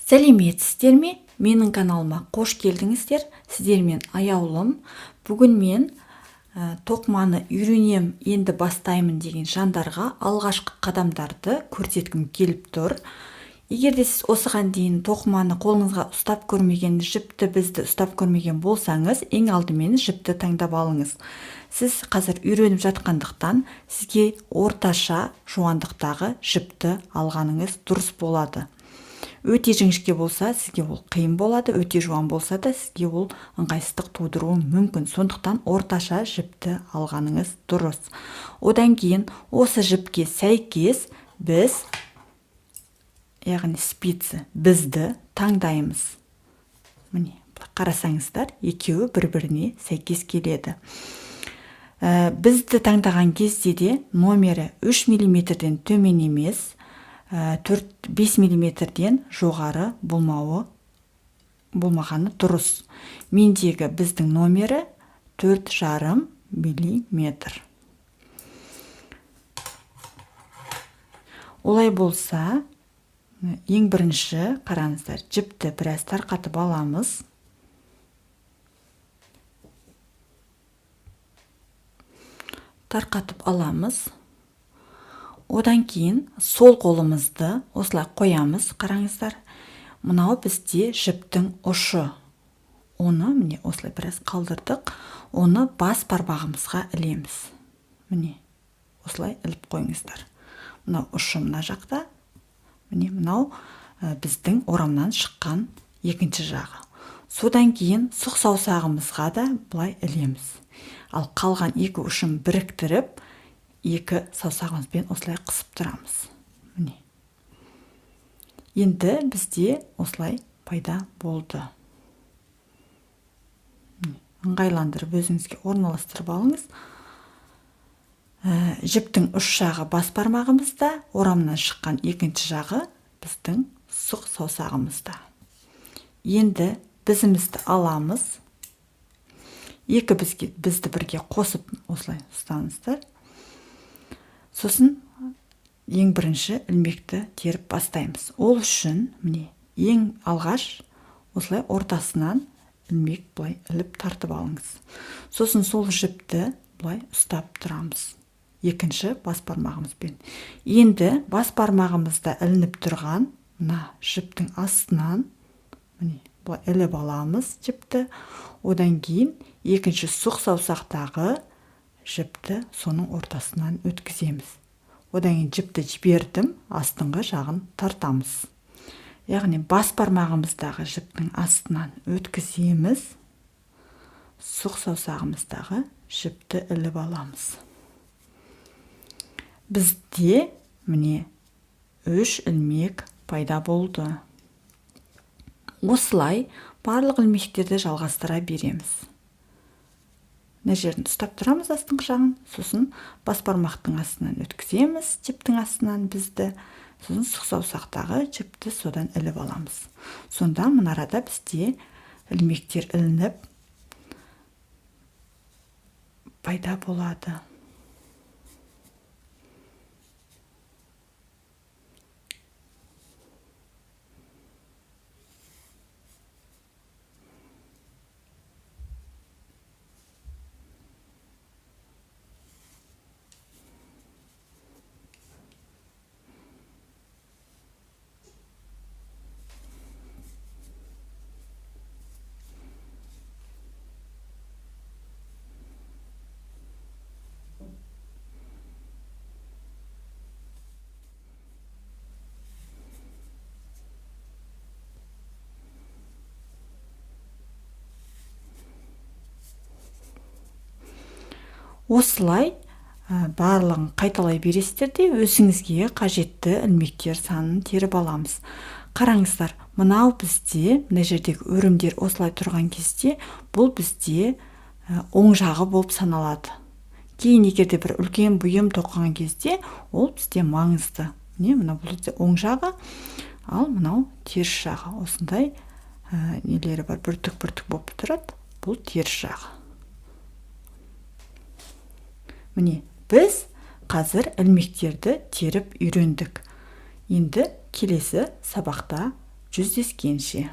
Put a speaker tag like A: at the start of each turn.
A: Сәлеметсіздер ме? Менің каналыма қош келдіңіздер. Сіздермен аяулым. Бүгін мен тоқыманы үйренем, енді бастаймын деген жандарға алғашқы қадамдарды көрсеткім келіп тұр. Егер де сіз осыған дейін тоқыманы қолыңызға ұстап көрмеген, жіпті бізді ұстап көрмеген болсаңыз, ең алдымен жіпті таңдап алыңыз. Сіз қазір үйреніп жатқандықтан сізге орташа жуандықтағы жіпті алғаныңыз дұрыс болады. Өте жіңішке болса, сізге ол қиын болады, өте жуан болса да сізге ол ыңғайсыздық тудыруы мүмкін. Сондықтан орташа жіпті алғаныңыз дұрыс. Одан кейін осы жіпке сәйкес біз, яғни спицы, бізді таңдаймыз. Міне, қарасаңыздар, екеуі бір-біріне сәйкес келеді. Бізді таңдаған кезде де номері 3 мм-ден төмен емес, 4-5 мм-ден жоғары болмағаны дұрыс. Мендегі біздің номері 4,5 мм. Олай болса, ең бірінші қараңыздар, жіпті біраз тарқатып аламыз. Одан кейін сол қолымызды осылай қоямыз, қараңыздар. Мынау бізде жіптің ұшы. Оны міне осылай біраз қалдырдық. Оны бас бармағымызға ілеміз. Міне, осылай іліп қойыңыздар. Мынау ұшы мына жақта. Міне, мынау біздің орамнан шыққан екінші жағы. Содан кейін сұқ саусағымызға да бұлай ілеміз. Ал қалған екі ұшын біріктіріп, екі саусағымызбен осылай қысып тұрамыз. Міне. Енді бізде осылай пайда болды. Ыңғайландырып өзіңізге орналастырып алыңыз. Жіптің үш жағы бас бармағымызда, орамнан шыққан екінші жағы біздің сұқ саусағымызда. Енді бізімізді аламыз. Екі бізді бірге қосып осылай ұстаныздар. Сосын ең бірінші ілмекті теріп бастаймыз. Ол үшін міне ең алғаш осылай ортасынан ілмек бұлай іліп тартып алыңыз. Сосын сол жіпті бұлай ұстап тұрамыз. Екінші бас бармағымызбен. Енді бас бармағымызда ілініп тұрған мына жіптің астынан міне бұлай іліп аламыз жіпті. Одан кейін екінші сұқ саусақтағы жіпті соның ортасынан өткіземіз. Одан кейін жіпті жібердім, астыңғы жағын тартамыз. Яғни бас бармағымыздағы жіптің астынан өткіземіз, сұқ саусағымыздағы жіпті іліп аламыз. Бізде міне 3 ілмек пайда болды. Осылай барлық ілмектерді жалғастыра береміз. Мына жерін ұстап тұрамыз астыңғы жағын, сосын бас бармақтың астынан өткіземіз, жіптің астынан бізді, сосын сұқ саусақтағы жіпті содан іліп аламыз. Сонда мына арада бізде ілмектер ілініп пайда болады. Осылай барлығын қайталай бересіздер де өзіңізге қажетті ілмектер санын теріп аламыз. Қараңыздар, мынау бізде, мына жердегі өрімдер осылай тұрған кезде, бұл бізде оң жағы болып саналады. Кейін егерде бір үлкен бұйым тоқыған кезде, ол бізде маңызды. Мына бұл бізде оң жағы, ал мынау теріс жағы. Осындай нелері бар, бүртік-бүртік болып тұрады. Бұл теріс жағы. Міне, біз қазір ілмектерді теріп үйрендік. Енді келесі сабақта жүздескенше.